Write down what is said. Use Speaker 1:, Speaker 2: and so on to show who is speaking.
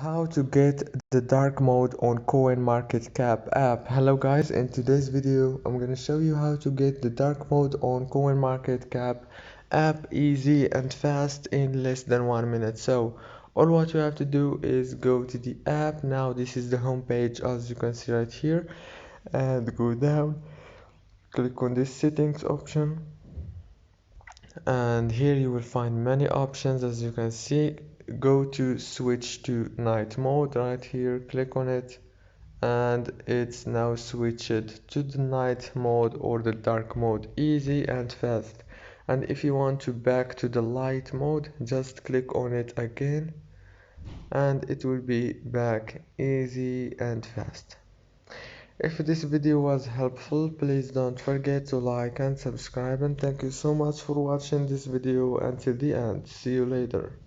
Speaker 1: How to get the dark mode on CoinMarketCap app. Hello guys, in today's video I'm gonna show you how to get the dark mode on CoinMarketCap app easy and fast in less than 1 minute. So all what you have to do is go to the app. Now this is the home page as you can see right here, and go down, click on this settings option, and here you will find many options. As you can see, go to switch to night mode right here, click on it, and it's now switched to the night mode or the dark mode, easy and fast. And if you want to back to the light mode, just click on it again and it will be back, easy and fast. If this video was helpful, please don't forget to like and subscribe, and thank you so much for watching this video until the end. See you later.